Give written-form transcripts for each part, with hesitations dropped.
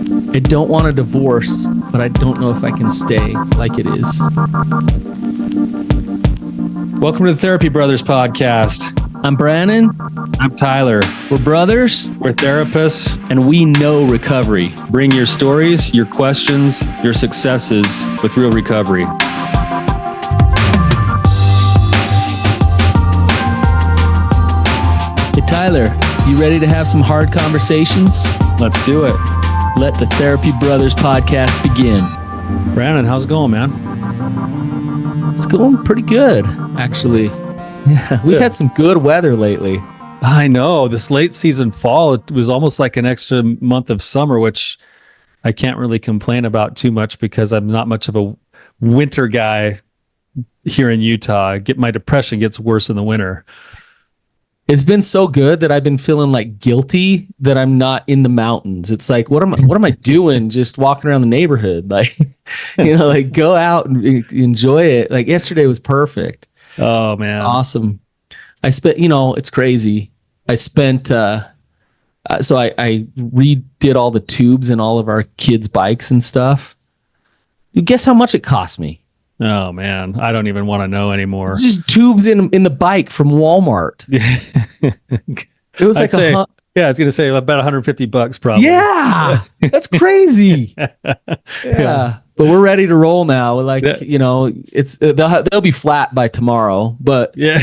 I don't want a divorce, but I don't know if I can stay like it is. Welcome to the Therapy Brothers podcast. I'm Brannon. I'm Tyler. We're brothers. We're therapists. And we know recovery. Bring your stories, your questions, your successes with real recovery. Hey, Tyler, you ready to have some hard conversations? Let's do it. Let the Therapy Brothers podcast begin. Brannon, how's it going, man? It's going pretty good, actually. Yeah, we've had some good weather lately. I know. This late season fall, it was almost like an extra month of summer, which I can't really complain about too much because I'm not much of a winter guy here in Utah. My depression gets worse in the winter. It's been so good that I've been feeling like guilty that I'm not in the mountains. It's like, what am I doing just walking around the neighborhood? Like, like go out and enjoy it. Like yesterday was perfect. Oh man. It's awesome. I spent, it's crazy. I spent, so I redid all the tubes in all of our kids' bikes and stuff. You guess how much it cost me? Oh man, I don't even want to know anymore. It's just tubes in the bike from Walmart. It was like I was going to say about $150 probably. Yeah, that's crazy. Yeah, but we're ready to roll now. Like, it's they'll be flat by tomorrow, but yeah,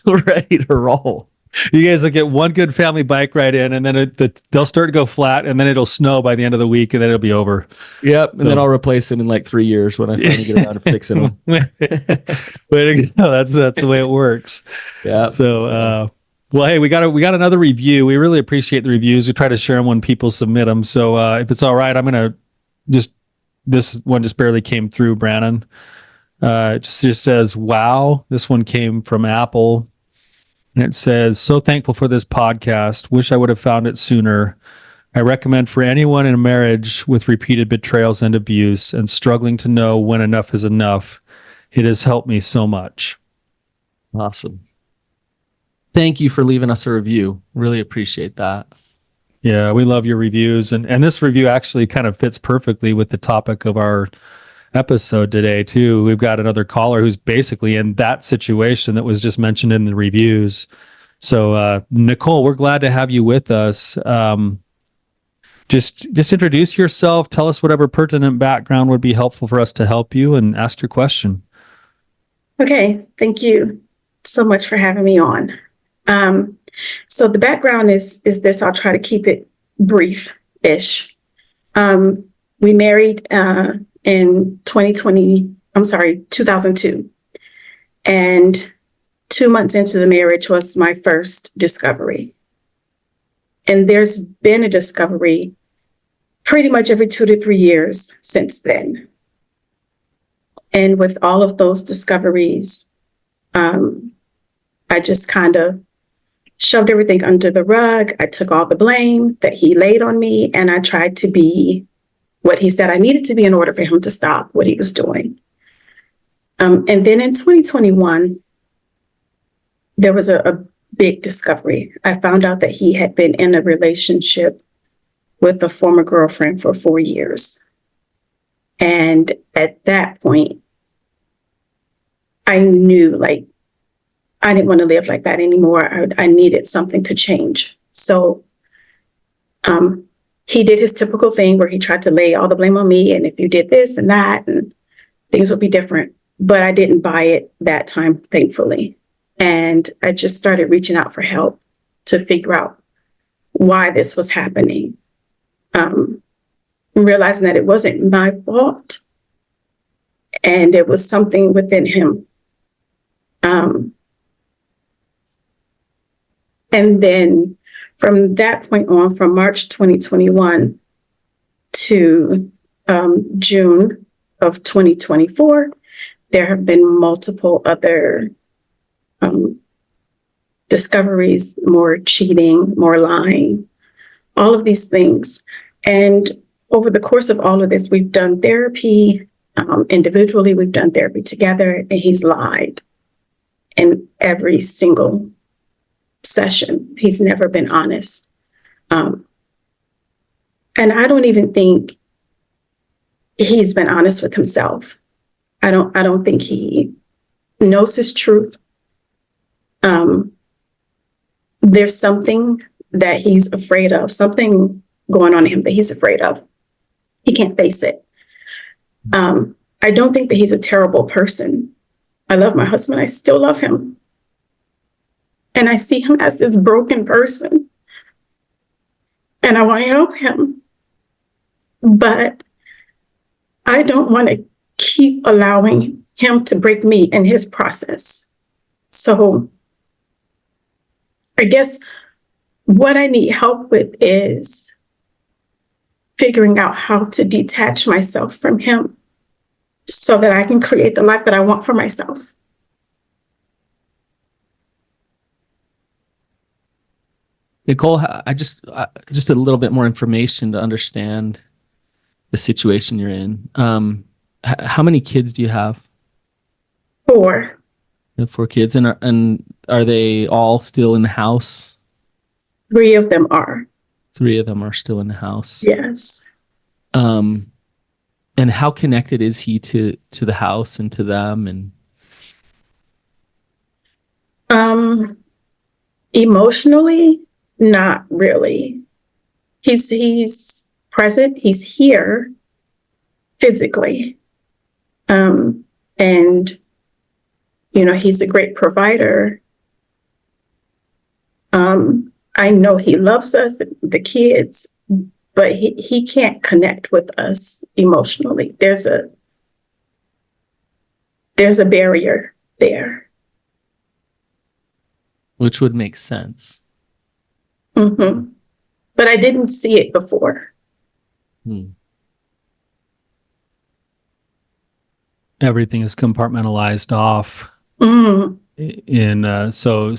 we're ready to roll. You guys will get one good family bike ride in, and then they'll start to go flat, and then it'll snow by the end of the week, and then it'll be over. Yep, and then I'll replace them in like 3 years when I finally get around to fixing them. Way to go. That's the way it works. Yeah. So, well, hey, we got another review. We really appreciate the reviews. We try to share them when people submit them. So, if it's all right, I'm gonna this one just barely came through, Brannon. It just says, "Wow." This one came from Apple. And it says, "So thankful for this podcast. Wish I would have found it sooner. I recommend for anyone in a marriage with repeated betrayals and abuse and struggling to know when enough is enough. It has helped me so much." Awesome. Thank you for leaving us a review. Really appreciate that. Yeah, we love your reviews. And this review actually kind of fits perfectly with the topic of our episode today too. We've got another caller who's basically in that situation that was just mentioned in the reviews. So Nicole, we're glad to have you with us. Just introduce yourself, tell us whatever pertinent background would be helpful for us to help you, and ask your question. Okay, thank you so much for having me on. So the background is this. I'll try to keep it brief-ish. We married in 2002. And 2 months into the marriage was my first discovery. And there's been a discovery pretty much every 2 to 3 years since then. And with all of those discoveries, I just kind of shoved everything under the rug. I took all the blame that he laid on me, and I tried to be what he said I needed to be in order for him to stop what he was doing. And then in 2021, there was a big discovery. I found out that he had been in a relationship with a former girlfriend for 4 years. And at that point, I knew I didn't want to live like that anymore. I needed something to change. So he did his typical thing where he tried to lay all the blame on me. And if you did this and that, and things would be different. But I didn't buy it that time, thankfully. And I just started reaching out for help to figure out why this was happening. Realizing that it wasn't my fault and it was something within him. And then from that point on, from March 2021 to June of 2024, there have been multiple other discoveries, more cheating, more lying, all of these things. And over the course of all of this, we've done therapy individually, we've done therapy together, and he's lied in every single session. He's never been honest. And I don't even think he's been honest with himself. I don't think he knows his truth. There's something that he's afraid of, something going on in him that he's afraid of. He can't face it. I don't think that he's a terrible person. I love my husband. I still love him. And I see him as this broken person. And I want to help him. But I don't want to keep allowing him to break me in his process. So I guess what I need help with is figuring out how to detach myself from him so that I can create the life that I want for myself. Nicole, I just a little bit more information to understand the situation you're in. How many kids do you have? 4. You have 4 kids, and are they all still in the house? 3 of them are. 3 of them are still in the house. Yes. And how connected is he to the house and to them? And Emotionally, not really. He's present. He's here physically. And he's a great provider. I know he loves us, the kids, but he can't connect with us emotionally. There's a barrier there. which would make sense. Mm-hmm. But I didn't see it before. Everything is compartmentalized off. Mm. So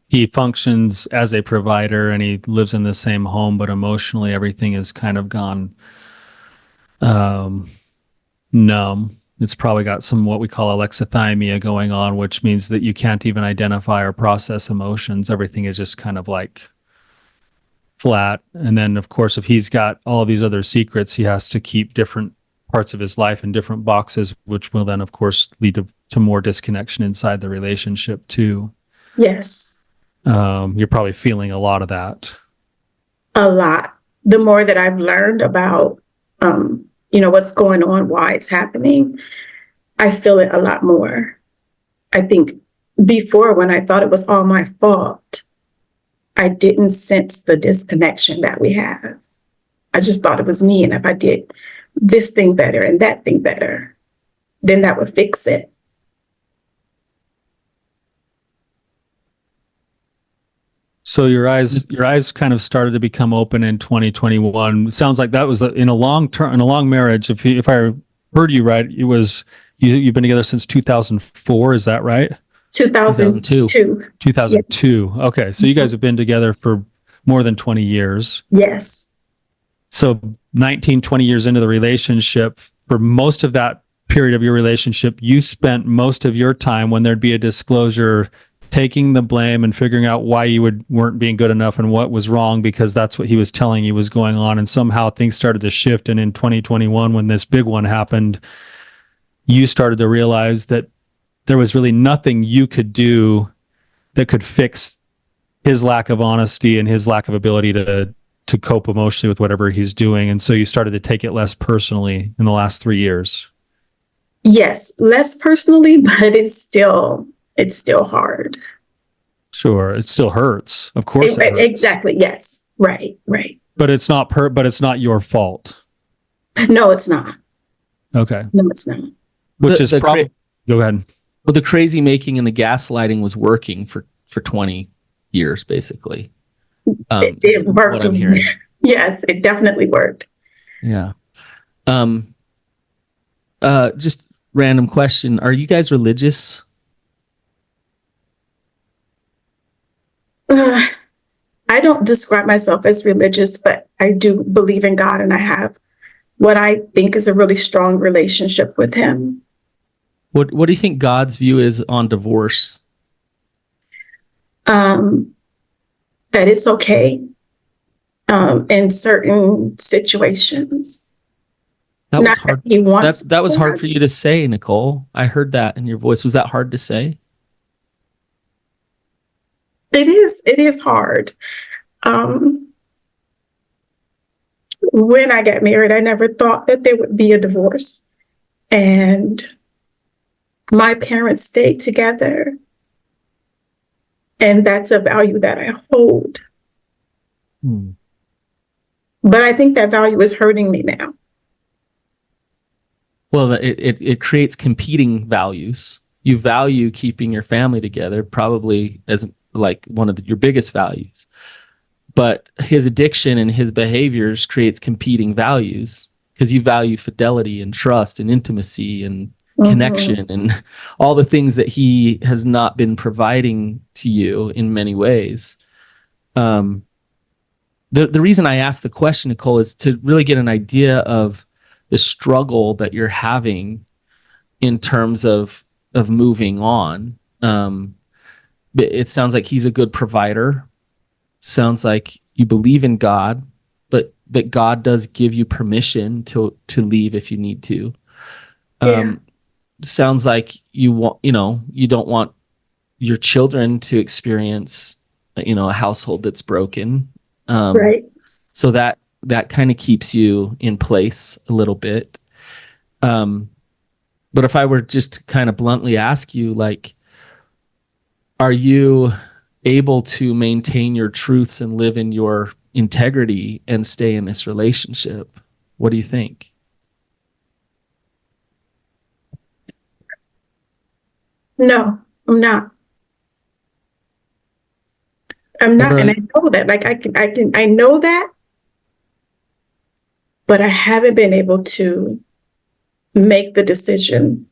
he functions as a provider and he lives in the same home, but emotionally everything is kind of gone numb. It's probably got some what we call alexithymia going on, which means that you can't even identify or process emotions. Everything is just kind of like flat. And then, of course, if he's got all of these other secrets, he has to keep different parts of his life in different boxes, which will then, of course, lead to more disconnection inside the relationship too. Yes. You're probably feeling a lot of that. A lot. The more that I've learned about, what's going on, why it's happening, I feel it a lot more. I think before, when I thought it was all my fault, I didn't sense the disconnection that we have. I just thought it was me. And if I did this thing better and that thing better, then that would fix it. So your eyes kind of started to become open in 2021. Sounds like that was in a long marriage. If I heard you right, it was you've been together since 2004. Is that right? 2002. 2002. Yes. Okay, so you guys have been together for more than 20 years. Yes. So 19, 20 years into the relationship, for most of that period of your relationship, you spent most of your time when there'd be a disclosure taking the blame and figuring out why you weren't being good enough and what was wrong, because that's what he was telling you was going on. And somehow things started to shift. And in 2021, when this big one happened, you started to realize that there was really nothing you could do that could fix his lack of honesty and his lack of ability to cope emotionally with whatever he's doing. And so you started to take it less personally in the last 3 years. Yes, less personally, but it's still hard. Sure, it still hurts. Of course, it hurts. Exactly. Yes. Right. But it's not your fault. No, it's not. Okay. No, it's not. Which is probably. Go ahead. Well, the crazy making and the gaslighting was working for 20 years, basically. It worked. What I'm hearing. Yes, it definitely worked. Yeah. Just random question: are you guys religious? I don't describe myself as religious, but I do believe in God, and I have what I think is a really strong relationship with Him. What do you think God's view is on divorce? That it's okay. in certain situations. That was Not that hard. he wants That was hard more. for you to say, Nicole. I heard that in your voice. Was that hard to say? It is hard. Um, when I got married, I never thought that there would be a divorce. And my parents stayed together. And that's a value that I hold. Hmm. But I think that value is hurting me now. Well, it creates competing values. You value keeping your family together, probably as like one of your biggest values. But his addiction and his behaviors creates competing values because you value fidelity and trust and intimacy and connection and all the things that he has not been providing to you in many ways. The reason I asked the question, Nicole, is to really get an idea of the struggle that you're having in terms of moving on. It sounds like he's a good provider. Sounds like you believe in God, but that God does give you permission to leave if you need to. Yeah. Sounds like you don't want your children to experience, a household that's broken. Right. So that kind of keeps you in place a little bit. But if I were just to kind of bluntly ask you, like, are you able to maintain your truths and live in your integrity and stay in this relationship? What do you think? No, I'm not. I'm What not. And are I know that. Like I know that, but I haven't been able to make the decision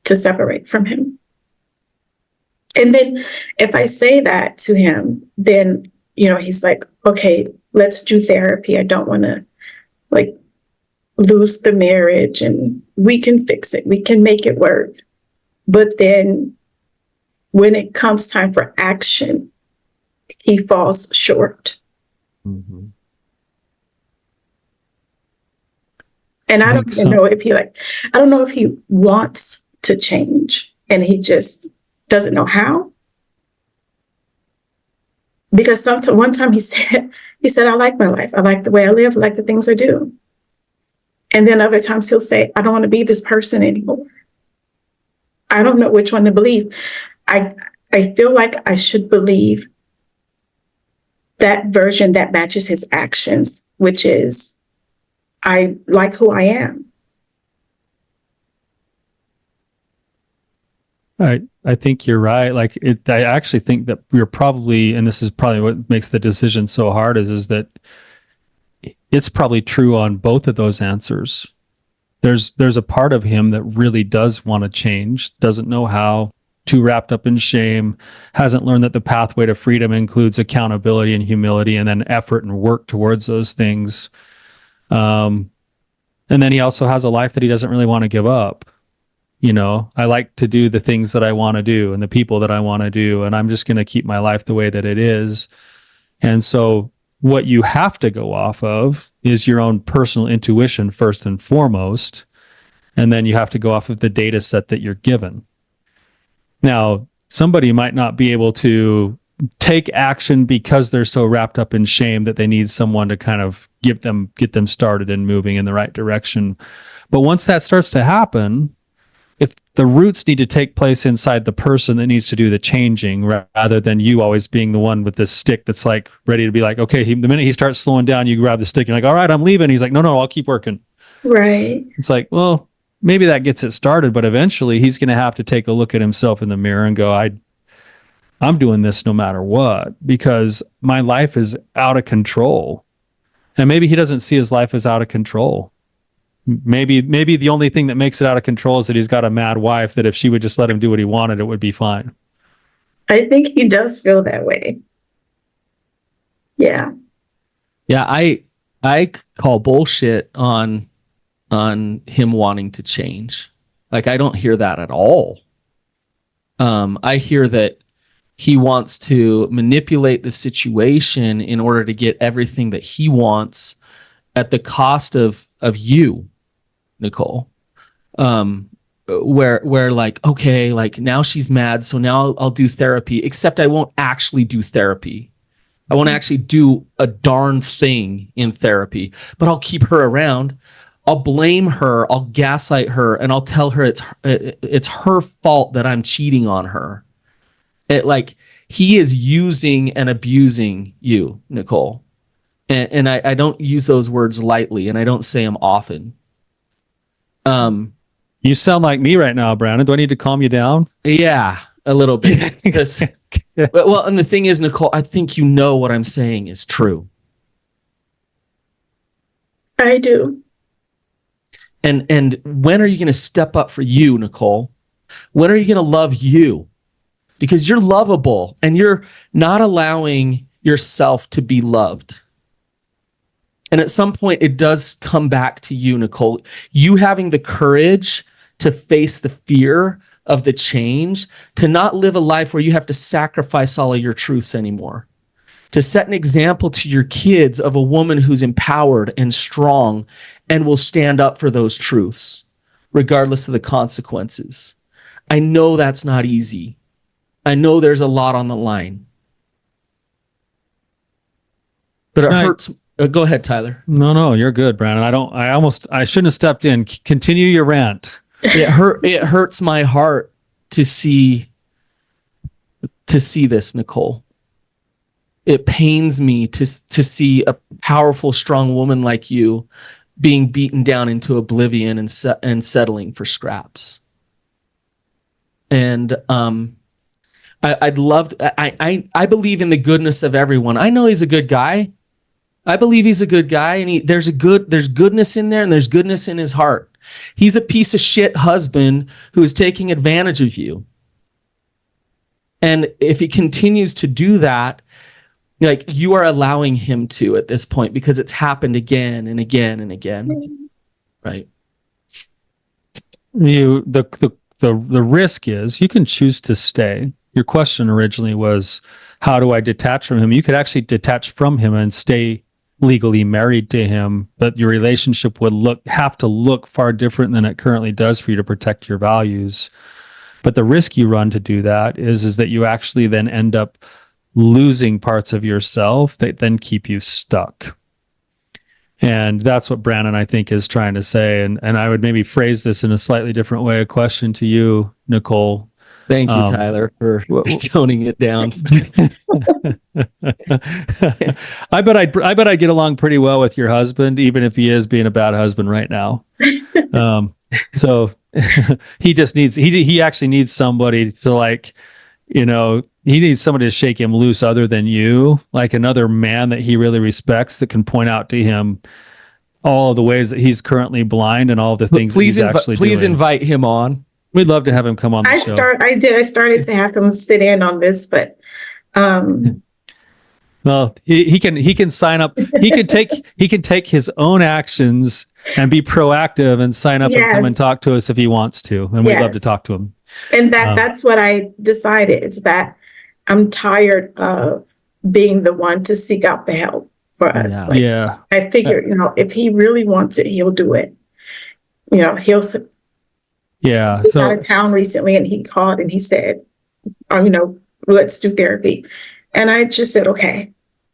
to separate from him. And then if I say that to him, then, he's like, okay, let's do therapy. I don't want to like lose the marriage and we can fix it. We can make it work. But then when it comes time for action, he falls short. Mm-hmm. And I I don't think even so. know if I don't know if he wants to change and he just doesn't know how. Because one time he said, I like my life. I like the way I live. I like the things I do. And then other times he'll say, I don't want to be this person anymore. I don't know which one to believe. I I feel like I should believe that version that matches his actions, which is I like who I am. I think you're right. Like I actually think that we're probably, and this is probably what makes the decision so hard is that it's probably true on both of those answers. There's a part of him that really does want to change, doesn't know how, too wrapped up in shame, hasn't learned that the pathway to freedom includes accountability and humility and then effort and work towards those things. And then he also has a life that he doesn't really want to give up. I like to do the things that I want to do and the people that I want to do, and I'm just going to keep my life the way that it is. And so what you have to go off of is your own personal intuition first and foremost, and then you have to go off of the data set that you're given. Now, somebody might not be able to take action because they're so wrapped up in shame that they need someone to kind of get them started and moving in the right direction. But once that starts to happen, if the roots need to take place inside the person that needs to do the changing rather than you always being the one with this stick that's like ready to be like, okay, the minute he starts slowing down, you grab the stick and like, all right, I'm leaving. He's like, no, I'll keep working. Right. It's like, well, maybe that gets it started, but eventually he's going to have to take a look at himself in the mirror and go, I'm doing this no matter what because my life is out of control. And maybe he doesn't see his life as out of control. Maybe the only thing that makes it out of control is that he's got a mad wife that if she would just let him do what he wanted, it would be fine. I think he does feel that way. Yeah. Yeah, I call bullshit on him wanting to change. Like I don't hear that at all. I hear that He wants to manipulate the situation in order to get everything that he wants at the cost of you, Nicole. Where like, okay, like now she's mad, so now I'll do therapy, except I won't actually do therapy. I won't actually do a darn thing in therapy, but I'll keep her around. I'll blame her, I'll gaslight her, and I'll tell her it's her fault that I'm cheating on her. Like, he is using and abusing you, Nicole. And I don't use those words lightly, and I don't say them often. You sound like me right now, Brannon. Do I need to calm you down? Yeah, a little bit. Because, well, and the thing is, Nicole, I think you know what I'm saying is true. I do. And when are you going to step up for you, Nicole? When are you going to love you? Because you're lovable and you're not allowing yourself to be loved. And at some point, it does come back to you, Nicole. You having the courage to face the fear of the change, to not live a life where you have to sacrifice all of your truths anymore, to set an example to your kids of a woman who's empowered and strong and will stand up for those truths, regardless of the consequences. I know that's not easy. I know there's a lot on the line. But it hurts. Go ahead, Tyler. No, you're good, Brannon. I shouldn't have stepped in. Continue your rant. It hurts my heart to see this, Nicole. It pains me to see a powerful, strong woman like you being beaten down into oblivion and settling for scraps. And I believe in the goodness of everyone. I know he's a good guy. I believe he's a good guy, and there's goodness in there, and there's goodness in his heart. He's a piece of shit husband who is taking advantage of you. And if he continues to do that, like, you are allowing him to at this point, because it's happened again and again and again. Right. The risk is you can choose to stay. Your question originally was, how do I detach from him? You could actually detach from him and stay legally married to him, but your relationship would have to look far different than it currently does for you to protect your values. But the risk you run to do that is that you actually then end up losing parts of yourself that then keep you stuck. And that's what Brannon, I think, is trying to say. And I would maybe phrase this in a slightly different way. A question to you, Nicole. Thank you, Tyler, for toning it down. I bet I get along pretty well with your husband, even if he is being a bad husband right now. So he actually needs somebody to, like, he needs somebody to shake him loose other than you, like another man that he really respects that can point out to him all the ways that he's currently blind and all the things that he's actually doing. Please invite him on. We'd love to have him come on the show. I started to have him sit in on this, but well, he can sign up. He can take his own actions and be proactive and sign up and come and talk to us if he wants to, and we'd love to talk to him. And that's what I decided. It's that I'm tired of being the one to seek out the help for us. I figured, if he really wants it, he'll do it. He's out of town recently, and he called and he said, let's do therapy. And I just said, okay.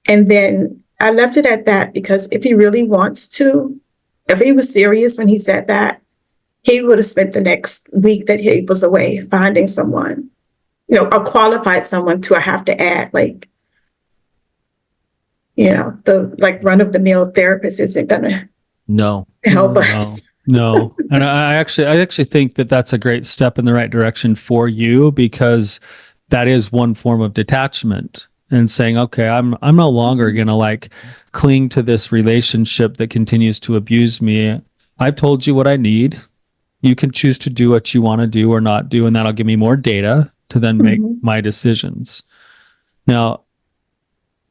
And then I left it at that, because if he really wants to, if he was serious when he said that, he would have spent the next week that he was away finding someone, a qualified someone to, I have to add, the run-of-the-mill therapist isn't going to help us. No. And I actually think that that's a great step in the right direction for you, because that is one form of detachment and saying, okay, I'm no longer going to cling to this relationship that continues to abuse me. I've told you what I need. You can choose to do what you want to do or not do, and that'll give me more data to then make my decisions. Now,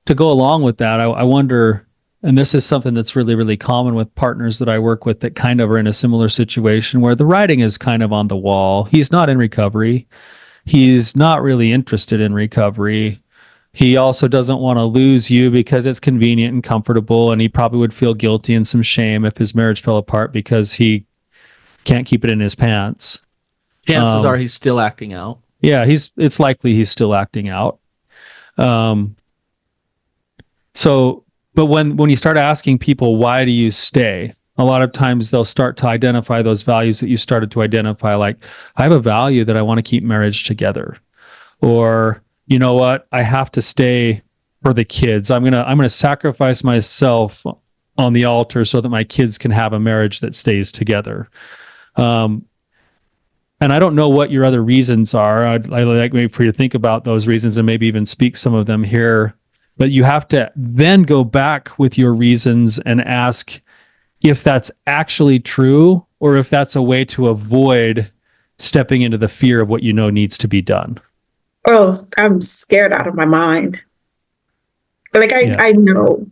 to go along with that, I wonder, and this is something that's really, really common with partners that I work with that kind of are in a similar situation where the writing is kind of on the wall. He's not in recovery. he's not really interested in recovery. He also doesn't want to lose you because it's convenient and comfortable, and he probably would feel guilty and some shame if his marriage fell apart because he can't keep it in his pants. Chances are he's still acting out. Yeah, it's likely he's still acting out. But when you start asking people, why do you stay? A lot of times they'll start to identify those values that you started to identify, like, I have a value that I want to keep marriage together. Or, you know what, I have to stay for the kids. I'm gonna sacrifice myself on the altar so that my kids can have a marriage that stays together. And I don't know what your other reasons are. I'd like maybe for you to think about those reasons and maybe even speak some of them here. But you have to then go back with your reasons and ask if that's actually true or if that's a way to avoid stepping into the fear of what you know needs to be done. Oh, I'm scared out of my mind. Like I know.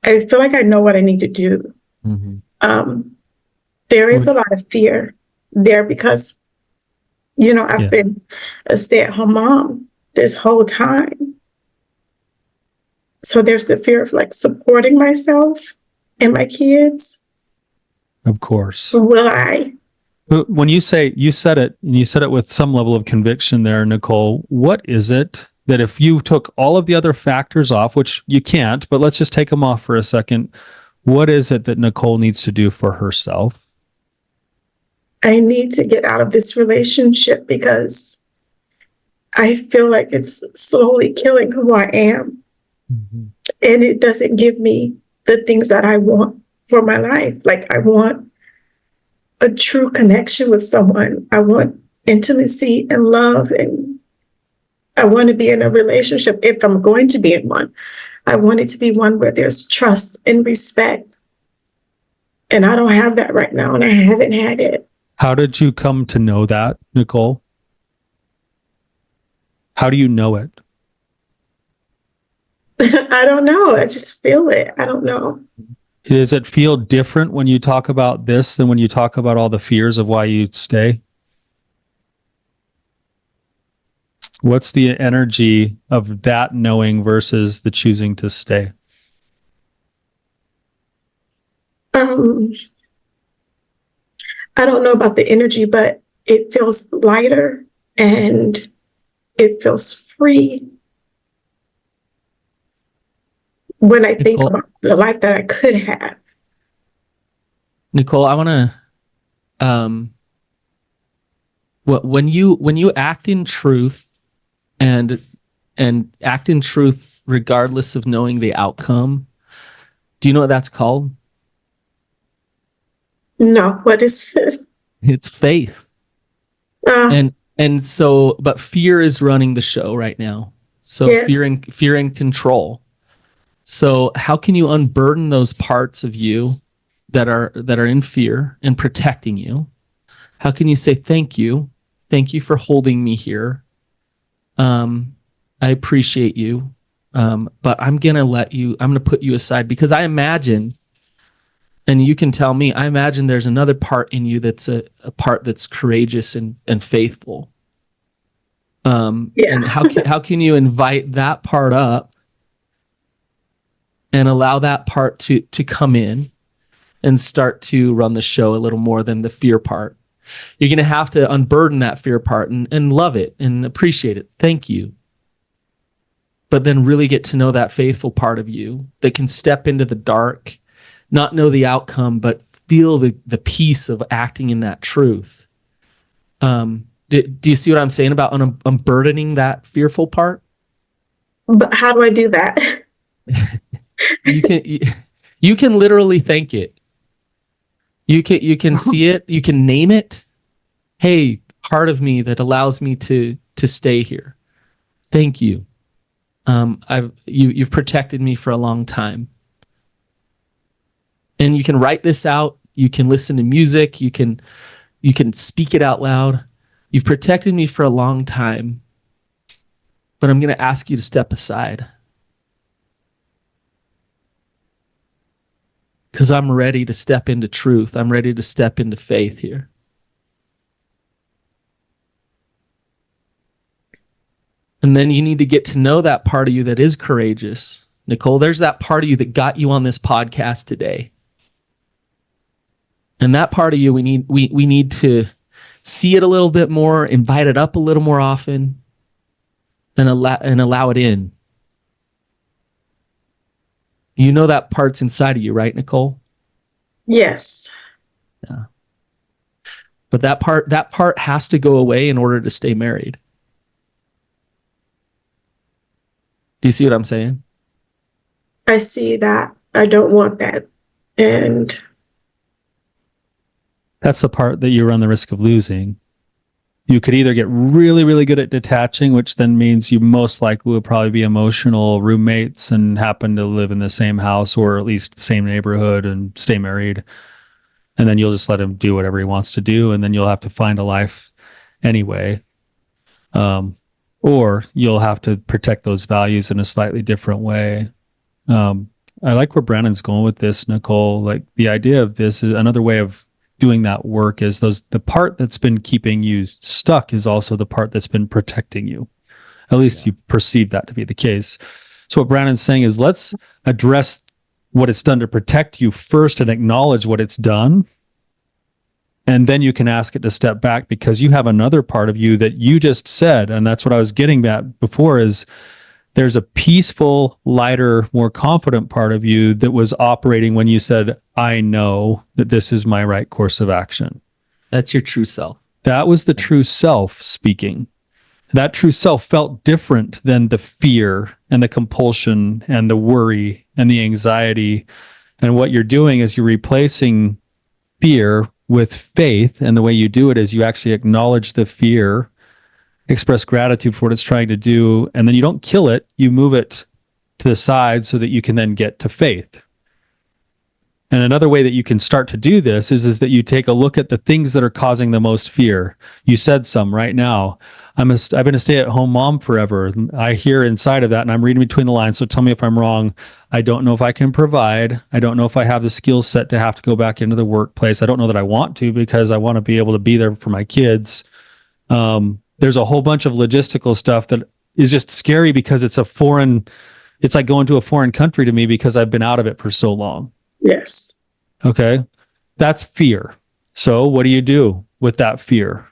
I feel like I know what I need to do. Mm-hmm. There is a lot of fear there because, I've been a stay-at-home mom this whole time. So there's the fear of like supporting myself and my kids. Of course. Will I? When you said it, and you said it with some level of conviction there, Nicole, what is it that if you took all of the other factors off, which you can't, but let's just take them off for a second, what is it that Nicole needs to do for herself? I need to get out of this relationship because I feel like it's slowly killing who I am. Mm-hmm. And it doesn't give me the things that I want for my life. Like I want a true connection with someone. I want intimacy and love, and I want to be in a relationship. If I'm going to be in one, I want it to be one where there's trust and respect. And I don't have that right now, and I haven't had it. How did you come to know that, Nicole? How do you know it? I don't know. I just feel it. I don't know. Does it feel different when you talk about this than when you talk about all the fears of why you stay? What's the energy of that knowing versus the choosing to stay? I don't know about the energy, but it feels lighter and it feels free when I think about the life that I could have. Nicole, I want to, when you act in truth and act in truth regardless of knowing the outcome, do you know what that's called? No, what is it? It's faith. And so, but fear is running the show right now. So yes. fear and control. So how can you unburden those parts of you that are in fear and protecting you? How can you say thank you? Thank you for holding me here. I appreciate you. But I'm going to put you aside because I imagine, and you can tell me, I imagine there's another part in you that's a part that's courageous and faithful. And how can you invite that part up and allow that part to come in and start to run the show a little more than the fear part? You're going to have to unburden that fear part and love it and appreciate it. Thank you. But then really get to know that faithful part of you that can step into the dark, not know the outcome, but feel the peace of acting in that truth. Do you see what I'm saying about unburdening that fearful part? But how do I do that? You can literally thank it. You can see it. You can name it. Hey, part of me that allows me to stay here. Thank you. You've protected me for a long time. And you can write this out. You can listen to music. You can speak it out loud. You've protected me for a long time, but I'm going to ask you to step aside because I'm ready to step into truth. I'm ready to step into faith here. And then you need to get to know that part of you that is courageous. Nicole, there's that part of you that got you on this podcast today. And that part of you, we need to see it a little bit more, invite it up a little more often, and allow it in. You know that part's inside of you, right, Nicole? Yes. Yeah. But that part has to go away in order to stay married. Do you see what I'm saying? I see that. I don't want that. And That's the part that you run the risk of losing. You could either get really, really good at detaching, which then means you most likely will probably be emotional roommates and happen to live in the same house or at least the same neighborhood and stay married. And then you'll just let him do whatever he wants to do. And then you'll have to find a life anyway. Or you'll have to protect those values in a slightly different way. I like where Brannon's going with this, Nicole. Like the idea of this is another way of doing that work is the part that's been keeping you stuck is also the part that's been protecting you. At least you perceive that to be the case. So what Brannon's saying is let's address what it's done to protect you first and acknowledge what it's done. And then you can ask it to step back because you have another part of you that you just said, and that's what I was getting at before, is there's a peaceful, lighter, more confident part of you that was operating when you said, I know that this is my right course of action. That's your true self. That was the true self speaking. That true self felt different than the fear and the compulsion and the worry and the anxiety. And what you're doing is you're replacing fear with faith. And the way you do it is you actually acknowledge the fear, express gratitude for what it's trying to do, and then you don't kill it, you move it to the side so that you can then get to faith. And another way that you can start to do this is that you take a look at the things that are causing the most fear. You said some right now. I've been a stay-at-home mom forever. I hear inside of that, and I'm reading between the lines, so tell me if I'm wrong. I don't know if I can provide. I don't know if I have the skill set to have to go back into the workplace. I don't know that I want to because I want to be able to be there for my kids. There's a whole bunch of logistical stuff that is just scary because it's like going to a foreign country to me because I've been out of it for so long. yes. Okay. That's fear. So what do you do with that fear?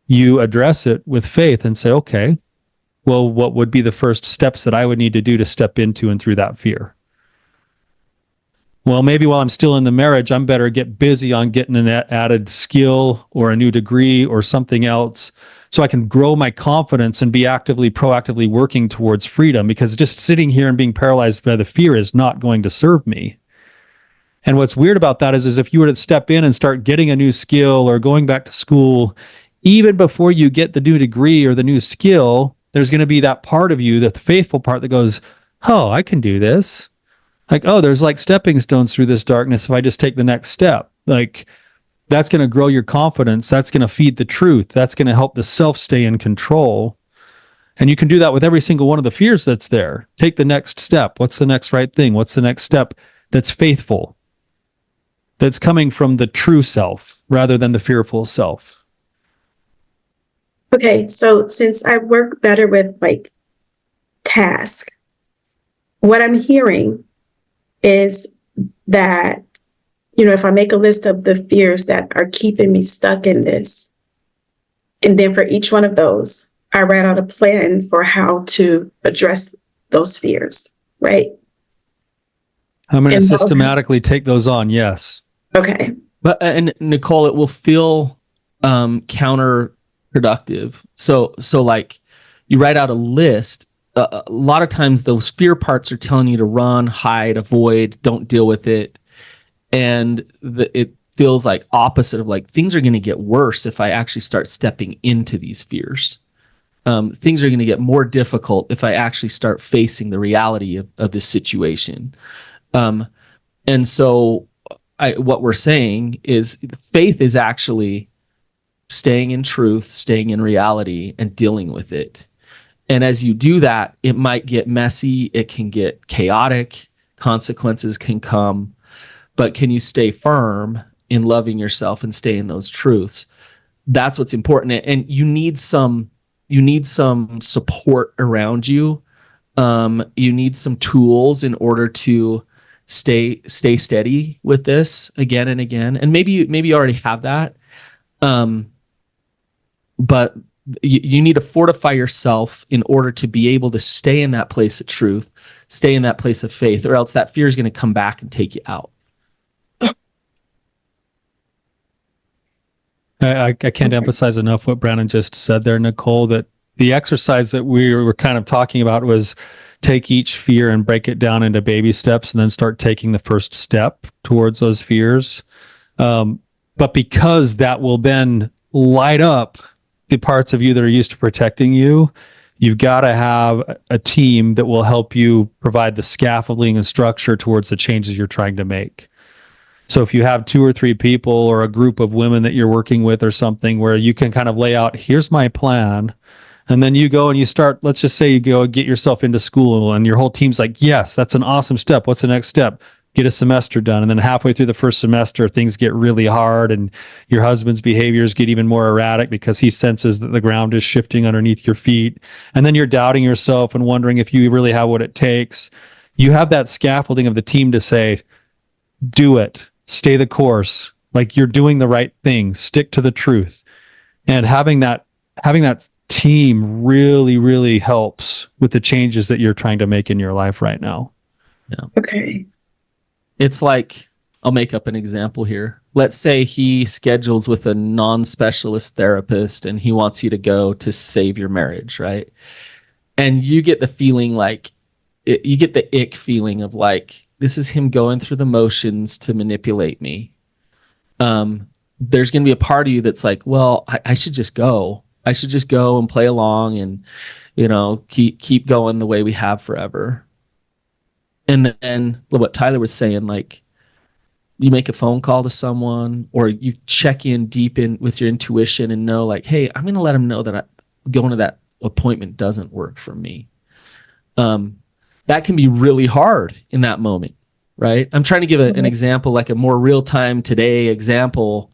You address it with faith and say, okay, well, what would be the first steps that I would need to do to step into and through that fear? Well, maybe while I'm still in the marriage, I'm better get busy on getting an added skill or a new degree or something else so I can grow my confidence and be proactively working towards freedom, because just sitting here and being paralyzed by the fear is not going to serve me. And what's weird about that is if you were to step in and start getting a new skill or going back to school, even before you get the new degree or the new skill, there's going to be that part of you, the faithful part that goes, oh, I can do this. Like, oh, there's like stepping stones through this darkness if I just take the next step. Like, that's going to grow your confidence. That's going to feed the truth. That's going to help the self stay in control. And you can do that with every single one of the fears that's there. Take the next step. What's the next right thing? What's the next step that's faithful? That's coming from the true self rather than the fearful self. Okay, so since I work better with like task, what I'm hearing is that, if I make a list of the fears that are keeping me stuck in this, and then for each one of those, I write out a plan for how to address those fears, right? I'm going to systematically take those on. Yes. Okay. But and Nicole, it will feel counterproductive. So like you write out a list. A lot of times those fear parts are telling you to run, hide, avoid, don't deal with it. And it feels like opposite of like things are going to get worse if I actually start stepping into these fears. Things are going to get more difficult if I actually start facing the reality of this situation. And so what we're saying is faith is actually staying in truth, staying in reality, and dealing with it. And as you do that, it might get messy. It can get chaotic. Consequences can come. But can you stay firm in loving yourself and stay in those truths? That's what's important. And you need some need some support around you. You need some tools in order to stay steady with this again and again. And maybe you already have that. But you need to fortify yourself in order to be able to stay in that place of truth, stay in that place of faith, or else that fear is going to come back and take you out. I can't emphasize enough what Brannon just said there, Nicole, that the exercise that we were kind of talking about was take each fear and break it down into baby steps and then start taking the first step towards those fears. But because that will then light up the parts of you that are used to protecting you, you've got to have a team that will help you provide the scaffolding and structure towards the changes you're trying to make. So if you have 2 or 3 people or a group of women that you're working with or something where you can kind of lay out, here's my plan. And then you go and you start, let's just say you go get yourself into school and your whole team's like, yes, that's an awesome step. What's the next step? Get a semester done. And then halfway through the first semester, things get really hard and your husband's behaviors get even more erratic because he senses that the ground is shifting underneath your feet. And then you're doubting yourself and wondering if you really have what it takes. You have that scaffolding of the team to say, do it, stay the course, like you're doing the right thing, stick to the truth. And having that team really, really helps with the changes that you're trying to make in your life right now. Yeah. Okay. It's like, I'll make up an example here. Let's say he schedules with a non-specialist therapist and he wants you to go to save your marriage, right? And you get the feeling like, you get the ick feeling of like, this is him going through the motions to manipulate me. There's going to be a part of you that's like, well, I should just go. I should just go and play along and, keep going the way we have forever. And then what Tyler was saying, like you make a phone call to someone or you check in deep in with your intuition and know like, hey, I'm going to let him know that going to that appointment doesn't work for me. That can be really hard in that moment, right? I'm trying to give an example, like a more real-time today example.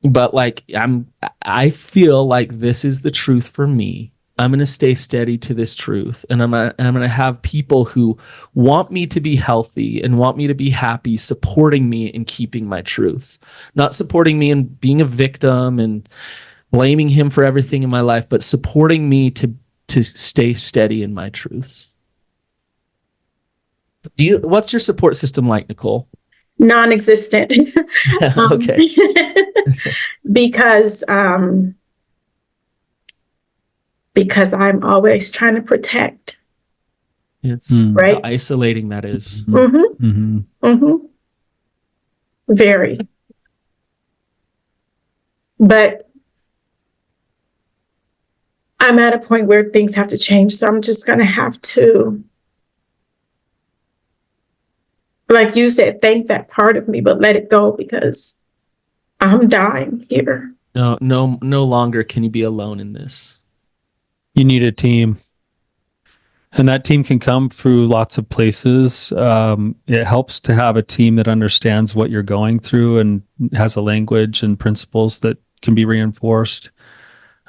But like I feel like this is the truth for me. I'm going to stay steady to this truth. And I'm going to have people who want me to be healthy and want me to be happy, supporting me in keeping my truths, not supporting me in being a victim and blaming him for everything in my life, but supporting me to stay steady in my truths. What's your support system like, Nicole? Non-existent. Okay. Because I'm always trying to protect. It's right. How isolating that is. Very. But I'm at a point where things have to change. So I'm just going to have to, like you said, thank that part of me, but let it go because I'm dying here. No longer can you be alone in this. You need a team. And that team can come through lots of places. It helps to have a team that understands what you're going through and has a language and principles that can be reinforced.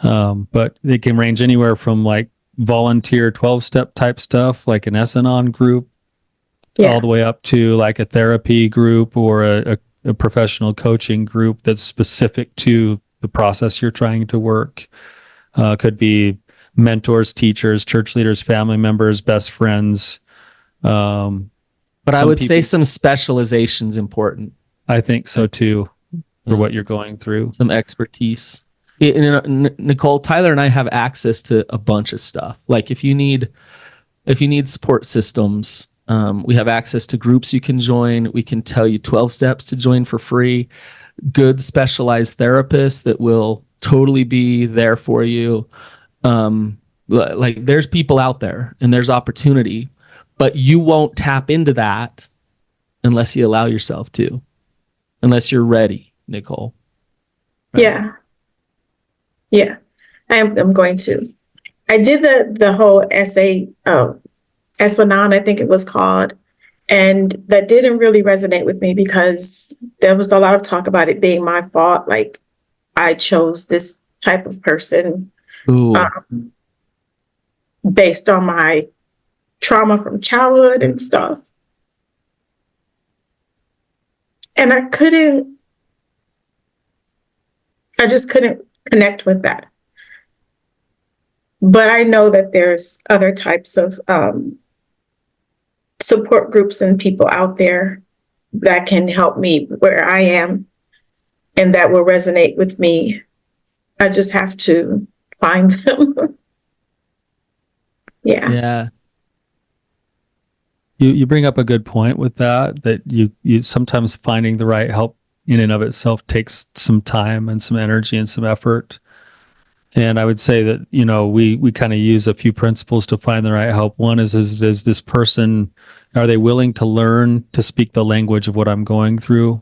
But they can range anywhere from like volunteer 12-step type stuff, like an S&On group, all the way up to like a therapy group or a professional coaching group that's specific to the process you're trying to work. Could be mentors, teachers, church leaders, family members, best friends. But I would say some specialization is important. I think so too, for what you're going through. Some expertise. Nicole, Tyler and I have access to a bunch of stuff. Like if you need support systems, we have access to groups you can join. We can tell you 12 steps to join for free. Good specialized therapists that will totally be there for you. Like there's people out there and there's opportunity, but you won't tap into that unless you allow yourself to, unless you're ready, Nicole. Right? Yeah. I'm going to. I did the whole essay, S&On, I think it was called, and that didn't really resonate with me because there was a lot of talk about it being my fault. Like I chose this type of person, Ooh. based on my trauma from childhood and stuff. And I just couldn't connect with that. But I know that there's other types of support groups and people out there that can help me where I am and that will resonate with me. I just have to find them. Yeah. Yeah. You bring up a good point with that you sometimes finding the right help in and of itself takes some time and some energy and some effort. And I would say that, we kind of use a few principles to find the right help. One is this person, are they willing to learn to speak the language of what I'm going through?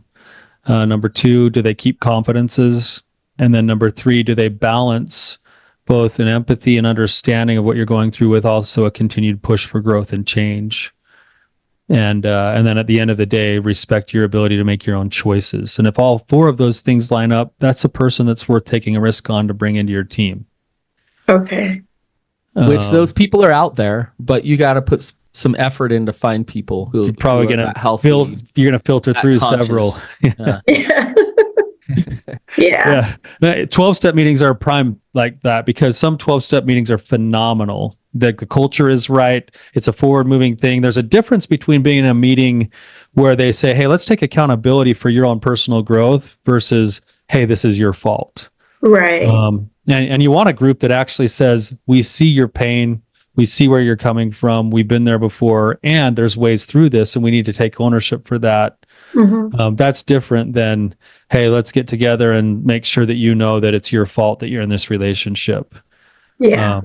Number two, do they keep confidences? And then number three, do they balance both an empathy and understanding of what you're going through with also a continued push for growth and change? And then at the end of the day, respect your ability to make your own choices. And if all four of those things line up, that's a person that's worth taking a risk on to bring into your team. Okay. Which those people are out there, but you got to put some effort in to find people who you're probably going going to you're going to filter through several. Yeah. Yeah. 12-step meetings are prime like that because some 12-step meetings are phenomenal. The culture is right. It's a forward-moving thing. There's a difference between being in a meeting where they say, hey, let's take accountability for your own personal growth versus, hey, this is your fault. Right. And you want a group that actually says, we see your pain. We see where you're coming from. We've been there before, and there's ways through this, and we need to take ownership for that. Mm-hmm. That's different than, hey, let's get together and make sure that you know that it's your fault that you're in this relationship. Yeah.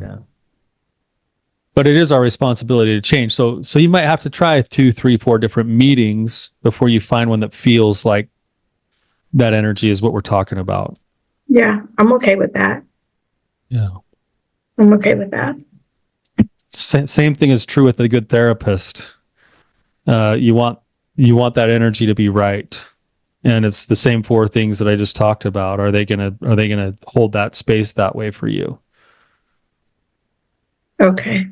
But it is our responsibility to change. So you might have to try 2, 3, 4 different meetings before you find one that feels like that energy is what we're talking about. Yeah. I'm okay with that. Yeah. I'm okay with that. Same thing is true with a good therapist. You want that energy to be right. And it's the same 4 things that I just talked about. Are they gonna hold that space that way for you? Okay.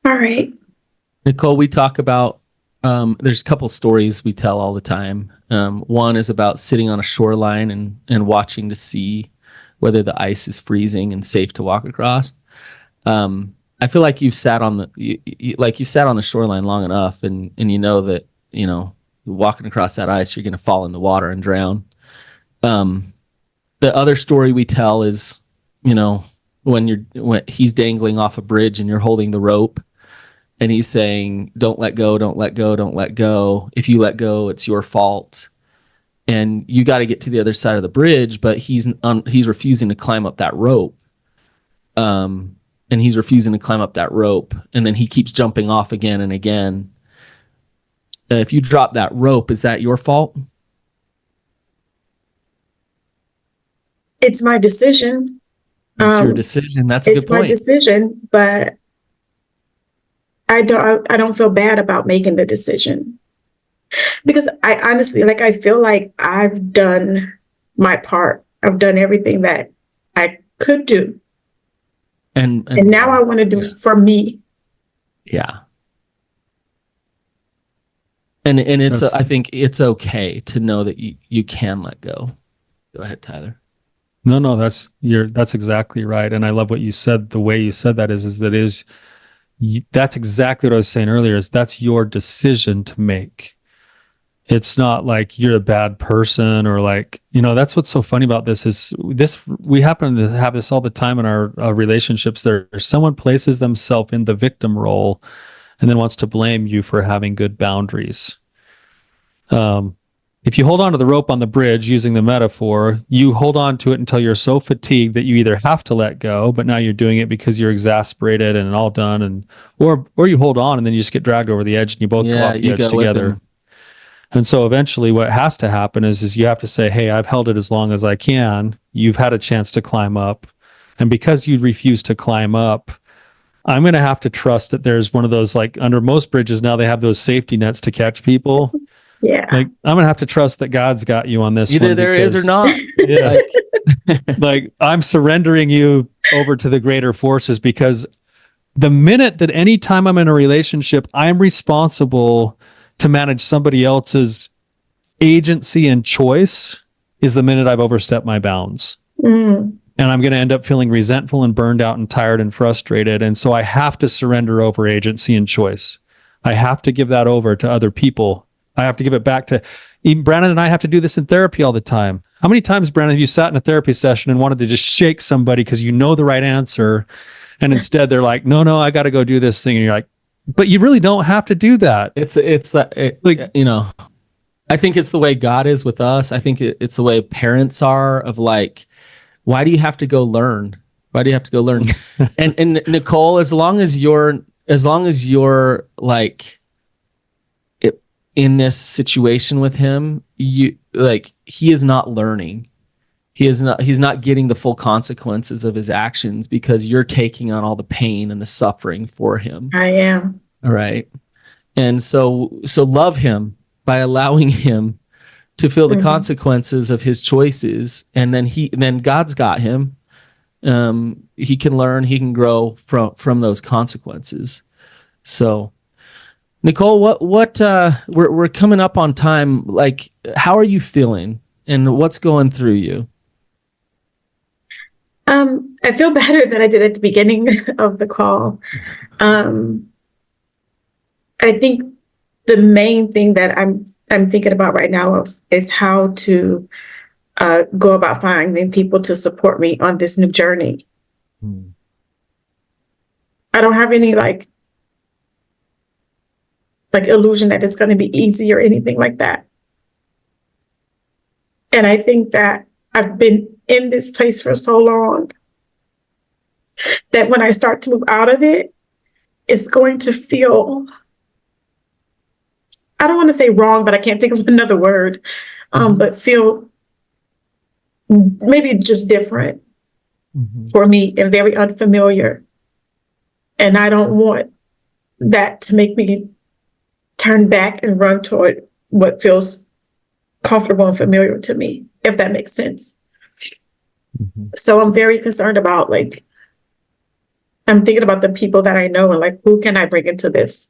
All right. Nicole, we talk about there's a couple stories we tell all the time. One is about sitting on a shoreline and watching to see whether the ice is freezing and safe to walk across. I feel like you've sat on the shoreline long enough, and you know that walking across that ice, you're going to fall in the water and drown. The other story we tell is, when he's dangling off a bridge and you're holding the rope, and he's saying, "Don't let go, don't let go, don't let go. If you let go, it's your fault." And you got to get to the other side of the bridge, but he's refusing to climb up that rope. And he's refusing to climb up that rope, and then he keeps jumping off again and again. If you drop that rope, is that your fault? It's my decision. It's your decision. That's a good point. It's my decision, but I don't feel bad about making the decision, because I honestly, I feel like I've done my part. I've done everything that I could do. And now I want to do for me. Yeah. And it's I think it's okay to know that you can let go. Go ahead, Tyler. No, that's exactly right. And I love what you said. The way you said that that's exactly what I was saying earlier, is that's your decision to make. It's not like you're a bad person, or that's what's so funny about this we happen to have this all the time in our relationships. Someone places themselves in the victim role and then wants to blame you for having good boundaries. If you hold on to the rope on the bridge, using the metaphor, you hold on to it until you're so fatigued that you either have to let go, but now you're doing it because you're exasperated and all done, or you hold on and then you just get dragged over the edge and you both go off the edge together. And so eventually what has to happen is you have to say, hey, I've held it as long as I can. You've had a chance to climb up. And because you refuse to climb up, I'm going to have to trust that there's one of those, under most bridges now, they have those safety nets to catch people. Yeah. Like, I'm gonna have to trust that God's got you on this Either one. there is or because- not. Yeah. Like, Like, I'm surrendering you over to the greater forces, because the minute that any time I'm in a relationship, I'm responsible to manage somebody else's agency and choice, is the minute I've overstepped my bounds. Mm. And I'm going to end up feeling resentful and burned out and tired and frustrated. And so I have to surrender over agency and choice. I have to give that over to other people. I have to give it back to, even Brannon and I have to do this in therapy all the time. How many times, Brannon, have you sat in a therapy session and wanted to just shake somebody because you know the right answer, and instead they're like, no, I got to go do this thing. And you're like, but you really don't have to do that. like, you know, I think it's the way God is with us. I think it's the way parents are, of like, why do you have to go learn? Why do you have to go learn? and Nicole, as long as you're like in this situation with him, you like, he is not learning. He's not getting the full consequences of his actions, because you're taking on all the pain and the suffering for him. I am. All right. And so love him by allowing him to feel the consequences of his choices. And then God's got him. He can learn, he can grow from those consequences. So Nicole, what we're coming up on time. Like, how are you feeling and what's going through you? I feel better than I did at the beginning of the call. I think the main thing that I'm thinking about right now is how to go about finding people to support me on this new journey. I don't have any like illusion that it's going to be easy or anything like that. And I think that I've been in this place for so long that when I start to move out of it, it's going to feel, I don't want to say wrong, but I can't think of another word, but feel maybe just different for me and very unfamiliar. And I don't want that to make me turn back and run toward what feels comfortable and familiar to me, if that makes sense. So I'm very concerned about, like, I'm thinking about the people that I know and like, who can I bring into this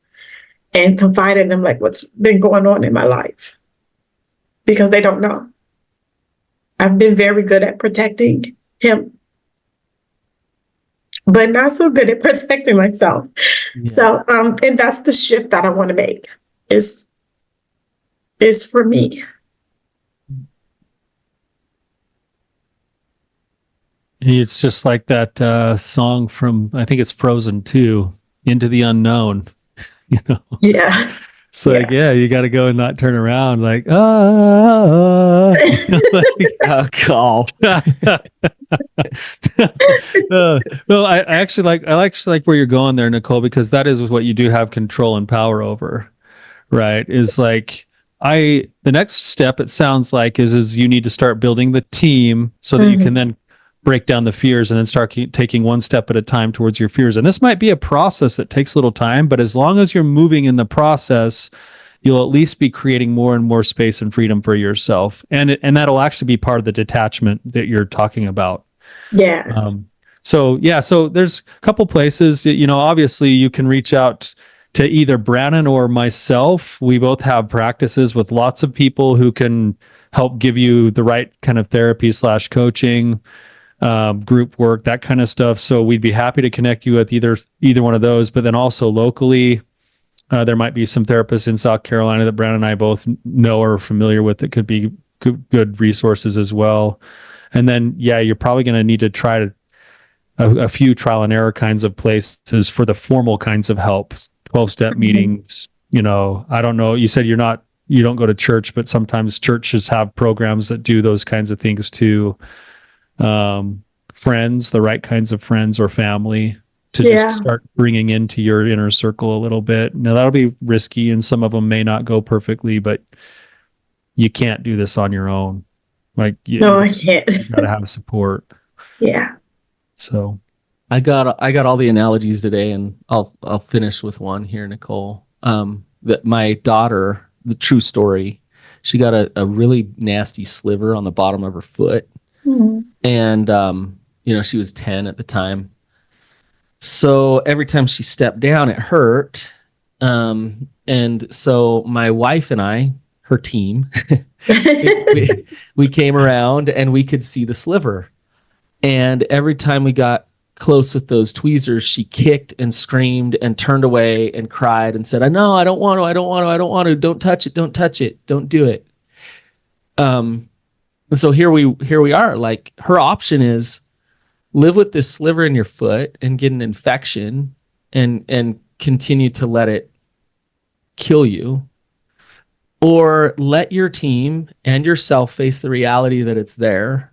and confide in them, like what's been going on in my life, because they don't know. I've been very good at protecting him, but not so good at protecting myself. Yeah. So, and that's the shift that I want to make is for me. It's just like that song from, I think it's Frozen 2, Into the Unknown. You know? Yeah. It's like, you got to go and not turn around. Like, like, oh, call. Well, I actually like where you're going there, Nicole, because that is what you do have control and power over, right? Is like, the next step, it sounds like, is you need to start building the team so that you can then break down the fears and then start taking one step at a time towards your fears. And this might be a process that takes a little time, but as long as you're moving in the process, you'll at least be creating more and more space and freedom for yourself. And that'll actually be part of the detachment that you're talking about. Yeah. So there's a couple places, obviously you can reach out to either Brannon or myself. We both have practices with lots of people who can help give you the right kind of therapy / coaching, group work, that kind of stuff. So we'd be happy to connect you with either one of those. But then also locally, there might be some therapists in South Carolina that Brannon and I both know or are familiar with that could be good resources as well. And then, you're probably going to need to try a few trial and error kinds of places for the formal kinds of help, 12-step meetings. I don't know. You said you don't go to church, but sometimes churches have programs that do those kinds of things too. Friends, the right kinds of friends or family to just start bringing into your inner circle a little bit. Now that'll be risky and some of them may not go perfectly, but you can't do this on your own. Like, no, I can't. You gotta have support. Yeah. So I got all the analogies today, and I'll finish with one here, Nicole. That my daughter, the true story, She got a really nasty sliver on the bottom of her foot. Mhm. And, she was 10 at the time. So every time she stepped down, it hurt. And so my wife and I, her team, we came around and we could see the sliver. And every time we got close with those tweezers, she kicked and screamed and turned away and cried and said, I don't want to, don't touch it, don't do it. And so here we are. Like, her option is live with this sliver in your foot and get an infection and continue to let it kill you, or let your team and yourself face the reality that it's there.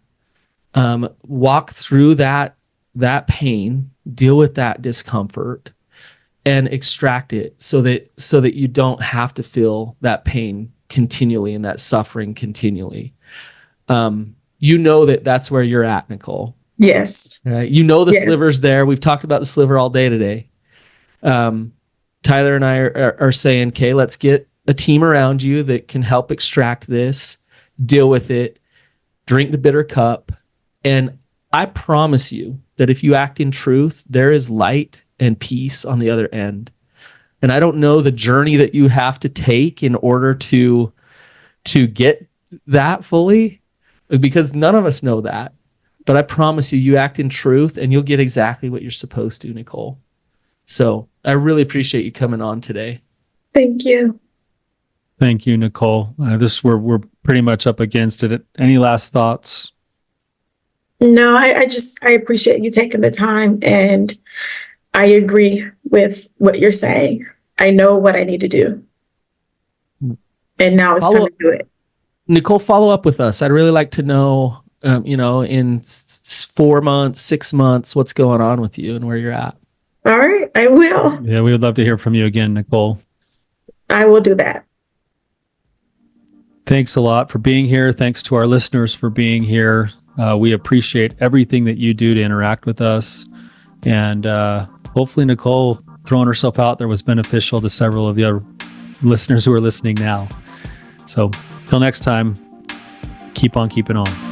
Walk through that pain, deal with that discomfort, and extract it so that you don't have to feel that pain continually and that suffering continually. That's where you're at, Nicole. Yes. The Yes. sliver's there. We've talked about the sliver all day today. Tyler and I are saying, okay, let's get a team around you that can help extract this, deal with it, drink the bitter cup. And I promise you that if you act in truth, there is light and peace on the other end. And I don't know the journey that you have to take in order to get that fully, because none of us know that. But I promise you act in truth and you'll get exactly what you're supposed to, Nicole. So I really appreciate you coming on today. Thank you. Thank you, Nicole. We're pretty much up against it. Any last thoughts? No, I appreciate you taking the time, and I agree with what you're saying. I know what I need to do. And now it's time to do it. Nicole, follow up with us. I'd really like to know, in 4 months, 6 months, what's going on with you and where you're at. All right, I will. Yeah, we would love to hear from you again, Nicole. I will do that. Thanks a lot for being here. Thanks to our listeners for being here. We appreciate everything that you do to interact with us. And hopefully Nicole throwing herself out there was beneficial to several of the other listeners who are listening now. So till next time, keep on keeping on.